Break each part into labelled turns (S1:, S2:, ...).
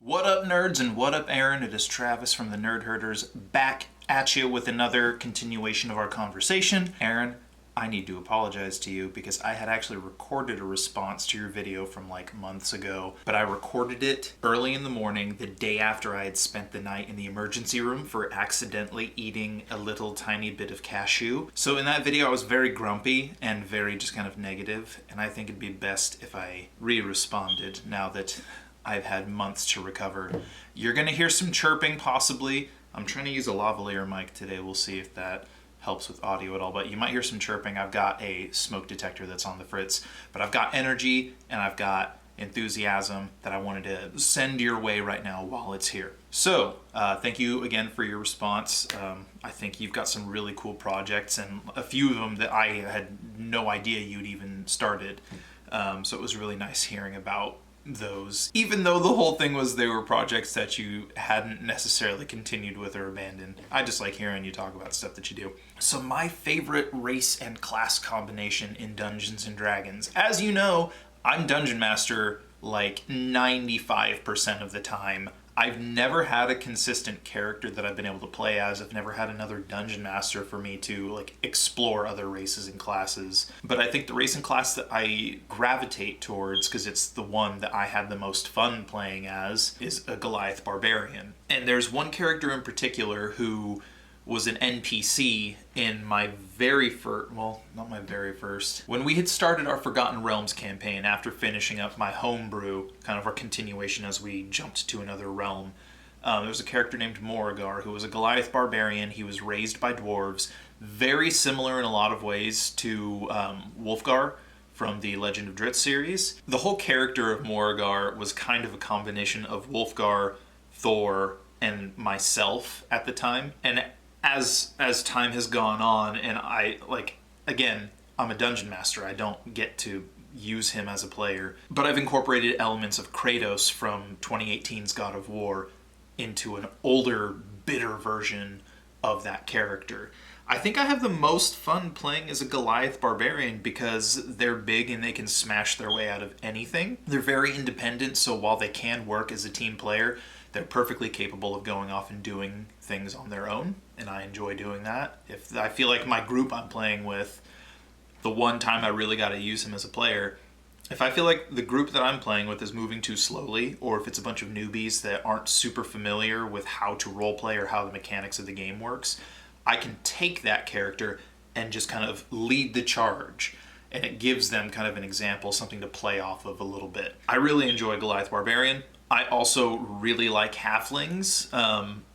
S1: What up, nerds, and what up, Aaron? It is Travis from the Nerd Herders back at you with another continuation of our conversation. Aaron, I need to apologize to you because I had actually recorded a response to your video from like months ago, but I recorded it early in the morning, the day after I had spent the night in the emergency room for accidentally eating a little tiny bit of cashew. So in that video, I was very grumpy and very just kind of negative, and I think it'd be best if I re-responded now that I've had months to recover. You're gonna hear some chirping, possibly. I'm trying to use a lavalier mic today. We'll see if that helps with audio at all, but you might hear some chirping. I've got a smoke detector that's on the fritz, but I've got energy and I've got enthusiasm that I wanted to send your way right now while it's here. So, thank you again for your response. I think you've got some really cool projects and a few of them that I had no idea you'd even started. So it was really nice hearing about those, even though the whole thing was they were projects that you hadn't necessarily continued with or abandoned. I just like hearing you talk about stuff that you do. So my favorite race and class combination in Dungeons and Dragons, as you know, I'm Dungeon Master like 95% of the time. I've never had a consistent character that I've been able to play as. I've never had another Dungeon Master for me to like explore other races and classes. But I think the race and class that I gravitate towards, because it's the one that I had the most fun playing as, is a Goliath Barbarian. And there's one character in particular who was an NPC in my very first, well, not my very first, when we had started our Forgotten Realms campaign after finishing up my homebrew, kind of our continuation as we jumped to another realm. There was a character named Morrigar who was a Goliath Barbarian. He was raised by dwarves, very similar in a lot of ways to Wolfgar from the Legend of Drizzt series. The whole character of Morrigar was kind of a combination of Wolfgar, Thor, and myself at the time. And as time has gone on, and I'm a dungeon master, I don't get to use him as a player, but I've incorporated elements of Kratos from 2018's God of War into an older, bitter version of that character. I think I have the most fun playing as a Goliath Barbarian because they're big and they can smash their way out of anything. They're very independent, so while they can work as a team player, they're perfectly capable of going off and doing things on their own, and I enjoy doing that. If I feel like my group I'm playing with, the one time I really got to use him as a player, if I feel like the group that I'm playing with is moving too slowly, or if it's a bunch of newbies that aren't super familiar with how to roleplay or how the mechanics of the game works, I can take that character and just kind of lead the charge, and it gives them kind of an example, something to play off of a little bit. I really enjoy Goliath Barbarian. I also really like halflings.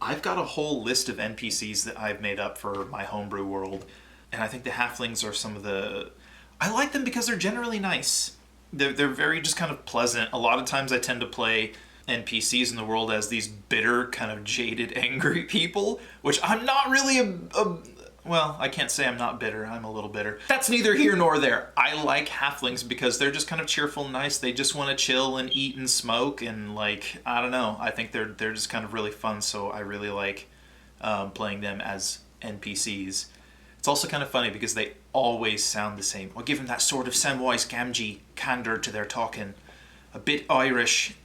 S1: I've got a whole list of NPCs that I've made up for my homebrew world, and I think the halflings are some of the... I like them because they're generally nice. They're very just kind of pleasant. A lot of times I tend to play NPCs in the world as these bitter, kind of jaded, angry people, which I'm not really well, I can't say I'm not bitter. I'm a little bitter. That's neither here nor there. I like halflings because they're just kind of cheerful and nice. They just want to chill and eat and smoke and like, I don't know. I think they're just kind of really fun, so I really like playing them as NPCs. It's also kind of funny because they always sound the same. I'll give them that sort of Samwise Gamgee candor to their talking. A bit Irish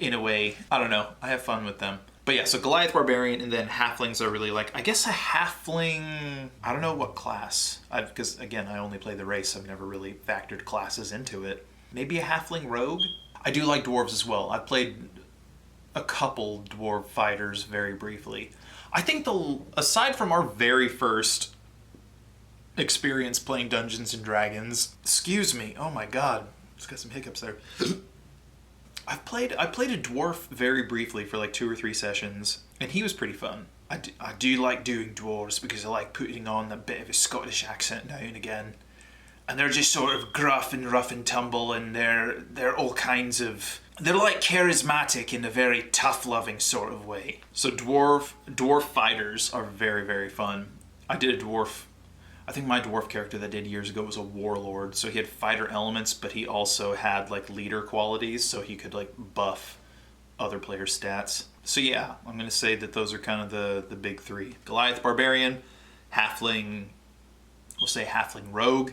S1: in a way. I don't know. I have fun with them. But yeah, so Goliath Barbarian, and then halflings are really like, I guess a halfling, I don't know what class. Because again, I only play the race. I've never really factored classes into it. Maybe a halfling rogue? I do like dwarves as well. I've played a couple dwarf fighters very briefly. I think aside from our very first experience playing Dungeons and Dragons, excuse me, oh my god, just got some hiccups there. I played a dwarf very briefly for like 2 or 3 sessions, and he was pretty fun. I do like doing dwarves because I like putting on a bit of a Scottish accent now and again. And they're just sort of gruff and rough and tumble, and they're all kinds of... They're like charismatic in a very tough-loving sort of way. So dwarf fighters are very, very fun. I did a dwarf... I think my dwarf character that I did years ago was a warlord, so he had fighter elements, but he also had like leader qualities, so he could like buff other players' stats. So yeah, I'm going to say that those are kind of the big 3. Goliath Barbarian, halfling, we'll say halfling rogue,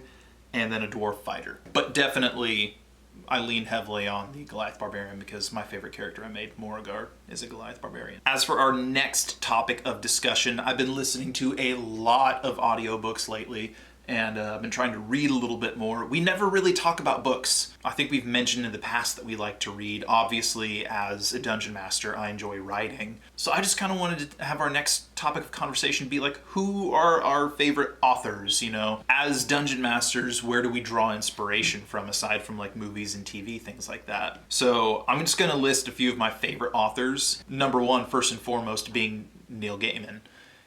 S1: and then a dwarf fighter. But definitely I lean heavily on the Goliath Barbarian because my favorite character I made, Morrigar, is a Goliath Barbarian. As for our next topic of discussion, I've been listening to a lot of audiobooks lately, and I've been trying to read a little bit more. We never really talk about books. I think we've mentioned in the past that we like to read. Obviously, as a dungeon master, I enjoy writing. So I just kind of wanted to have our next topic of conversation be like, who are our favorite authors, you know? As dungeon masters, where do we draw inspiration from, aside from like movies and TV, things like that? So I'm just gonna list a few of my favorite authors. Number one, first and foremost, being Neil Gaiman.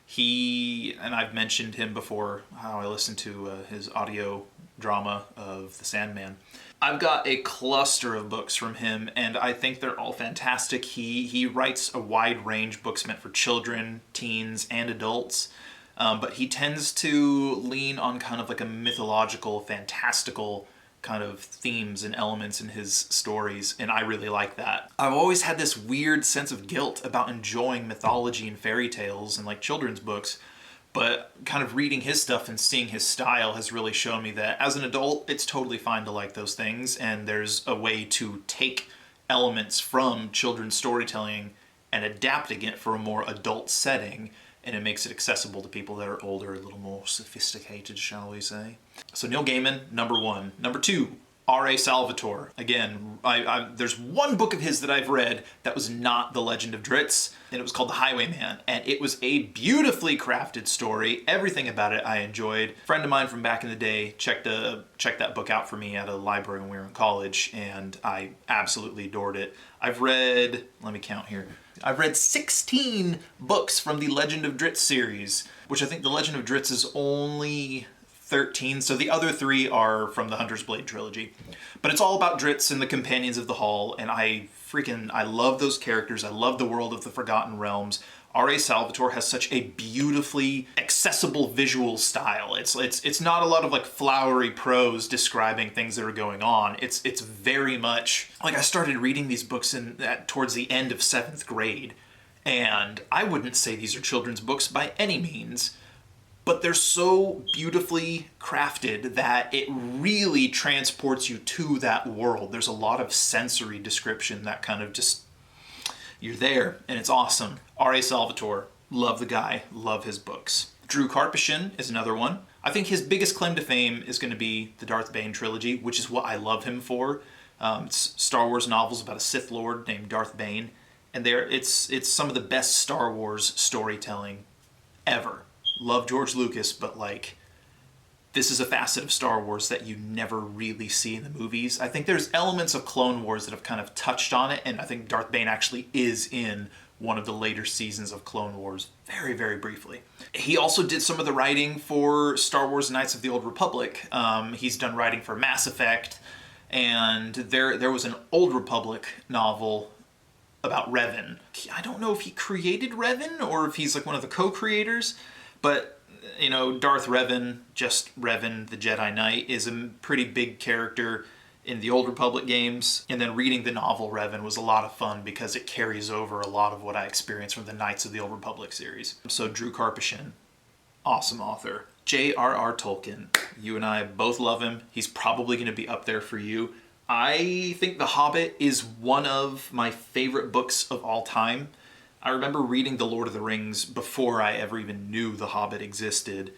S1: He, and I've mentioned him before, how I listened to his audio drama of The Sandman. I've got a cluster of books from him, and I think they're all fantastic. He writes a wide range, books meant for children, teens, and adults, but he tends to lean on kind of like a mythological, fantastical kind of themes and elements in his stories, and I really like that. I've always had this weird sense of guilt about enjoying mythology and fairy tales and like children's books, but kind of reading his stuff and seeing his style has really shown me that as an adult, it's totally fine to like those things, and there's a way to take elements from children's storytelling and adapting it for a more adult setting, and it makes it accessible to people that are older, a little more sophisticated, shall we say. So Neil Gaiman, number one. Number two, R.A. Salvatore. Again, there's one book of his that I've read that was not The Legend of Drizzt, and it was called The Highwayman, and it was a beautifully crafted story. Everything about it I enjoyed. A friend of mine from back in the day checked that book out for me at a library when we were in college, and I absolutely adored it. I've read 16 books from the Legend of Drizzt series, which I think the Legend of Drizzt is only 13, so the other 3 are from the Hunter's Blade trilogy. But it's all about Drizzt and the Companions of the Hall, and I love those characters. I love the world of the Forgotten Realms. R.A. Salvatore has such a beautifully accessible visual style. It's not a lot of like flowery prose describing things that are going on. It's very much like I started reading these books towards the end of 7th grade, and I wouldn't say these are children's books by any means, but they're so beautifully crafted that it really transports you to that world. There's a lot of sensory description that kind of just, you're there, and it's awesome. R.A. Salvatore, love the guy, love his books. Drew Karpyshyn is another one. I think his biggest claim to fame is going to be the Darth Bane trilogy, which is what I love him for. It's Star Wars novels about a Sith Lord named Darth Bane, and it's some of the best Star Wars storytelling ever. Love George Lucas, but like, this is a facet of Star Wars that you never really see in the movies. I think there's elements of Clone Wars that have kind of touched on it, and I think Darth Bane actually is in one of the later seasons of Clone Wars very, very briefly. He also did some of the writing for Star Wars Knights of the Old Republic. He's done writing for Mass Effect, and there was an Old Republic novel about Revan. I don't know if he created Revan or if he's like one of the co-creators, but you know, Darth Revan, just Revan, the Jedi Knight, is a pretty big character in the Old Republic games, and then reading the novel Revan was a lot of fun because it carries over a lot of what I experienced from the Knights of the Old Republic series. So Drew Karpyshyn, awesome author. J.R.R. Tolkien, you and I both love him. He's probably going to be up there for you. I think The Hobbit is one of my favorite books of all time. I remember reading The Lord of the Rings before I ever even knew The Hobbit existed.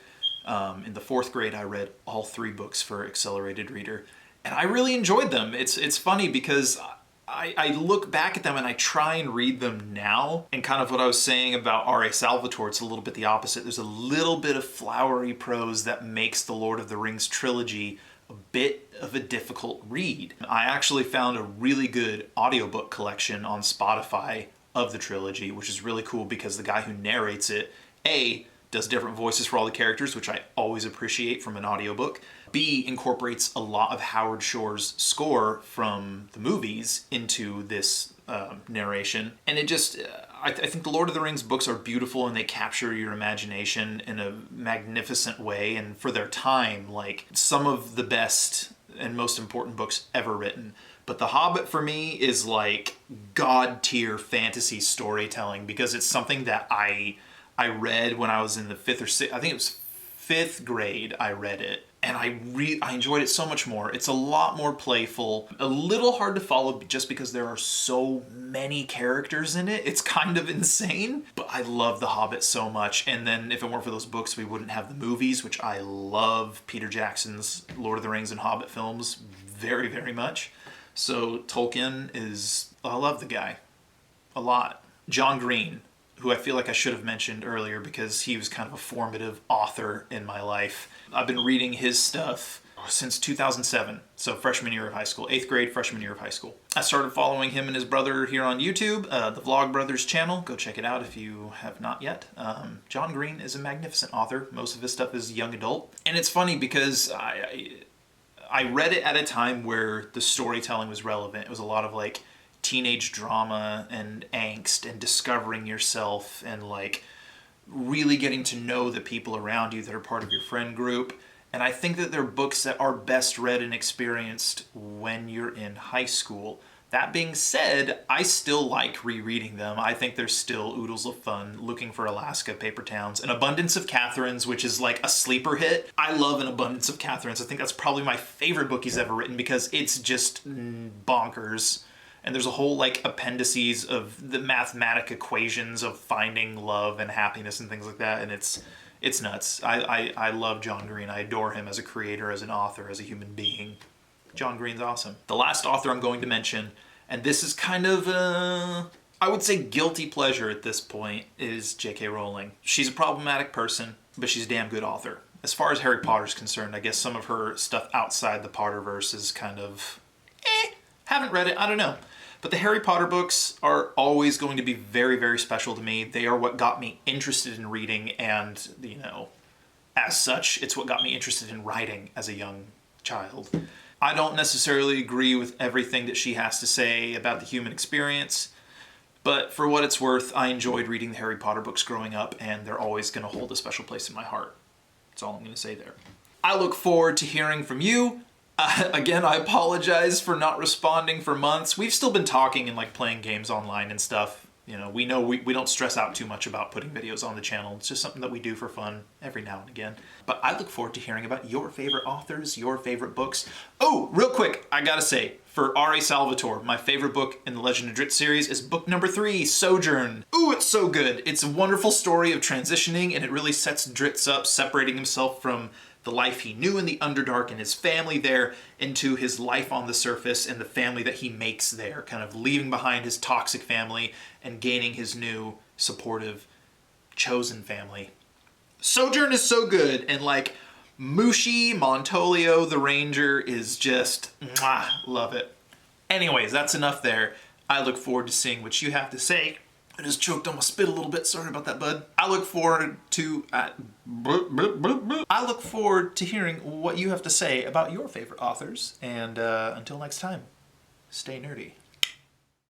S1: In the 4th grade, I read all 3 books for Accelerated Reader, and I really enjoyed them. It's funny because I look back at them and I try and read them now, and kind of what I was saying about R.A. Salvatore, it's a little bit the opposite. There's a little bit of flowery prose that makes the Lord of the Rings trilogy a bit of a difficult read. I actually found a really good audiobook collection on Spotify of the trilogy, which is really cool because the guy who narrates it, A, does different voices for all the characters, which I always appreciate from an audiobook. B, incorporates a lot of Howard Shore's score from the movies into this narration. And it just, I think the Lord of the Rings books are beautiful and they capture your imagination in a magnificent way. And for their time, like some of the best and most important books ever written. But The Hobbit for me is like god tier fantasy storytelling because it's something that I read when I was in the 5th or 6th, I think it was 5th grade I read it, and I enjoyed it so much more. It's a lot more playful, a little hard to follow just because there are so many characters in it. It's kind of insane, but I love The Hobbit so much. And then if it weren't for those books, we wouldn't have the movies, which I love Peter Jackson's Lord of the Rings and Hobbit films very, very much. So Tolkien I love the guy a lot. John Green, who I feel like I should have mentioned earlier because he was kind of a formative author in my life. I've been reading his stuff since 2007, so freshman year of high school, 8th grade, freshman year of high school. I started following him and his brother here on YouTube, the Vlog Brothers channel. Go check it out if you have not yet. John Green is a magnificent author. Most of his stuff is young adult. And it's funny because I read it at a time where the storytelling was relevant. It was a lot of like teenage drama and angst and discovering yourself and like really getting to know the people around you that are part of your friend group. And I think that they're books that are best read and experienced when you're in high school. That being said, I still like rereading them. I think they're still oodles of fun. Looking for Alaska, Paper Towns, An Abundance of Catherines, which is like a sleeper hit. I love An Abundance of Catherines. I think that's probably my favorite book he's ever written because it's just bonkers. And there's a whole like appendices of the mathematic equations of finding love and happiness and things like that. And it's nuts. I love John Green. I adore him as a creator, as an author, as a human being. John Green's awesome. The last author I'm going to mention, and this is kind of I would say guilty pleasure at this point, is J.K. Rowling. She's a problematic person, but she's a damn good author. As far as Harry Potter's concerned, I guess some of her stuff outside the Potterverse is kind of haven't read it, I don't know. But the Harry Potter books are always going to be very, very special to me. They are what got me interested in reading, and, you know, as such, it's what got me interested in writing as a young child. I don't necessarily agree with everything that she has to say about the human experience, but for what it's worth, I enjoyed reading the Harry Potter books growing up, and they're always going to hold a special place in my heart. That's all I'm going to say there. I look forward to hearing from you. Again, I apologize for not responding for months. We've still been talking and like playing games online and stuff. You know we don't stress out too much about putting videos on the channel. It's just something that we do for fun every now and again. But I look forward to hearing about your favorite authors, your favorite books. Oh, real quick, I gotta say, for R.A. Salvatore, my favorite book in the Legend of Drizzt series is book number 3, Sojourn. Ooh, it's so good. It's a wonderful story of transitioning, and it really sets Drizzt up, separating himself from the life he knew in the Underdark and his family there into his life on the surface and the family that he makes there, kind of leaving behind his toxic family and gaining his new supportive chosen family. Sojourn is so good, and like Mushi Montolio the Ranger is just mwah, love it. Anyways, that's enough there. I look forward to seeing what you have to say. I just choked on my spit a little bit. Sorry about that, bud. I look forward to hearing what you have to say about your favorite authors. And until next time, stay nerdy.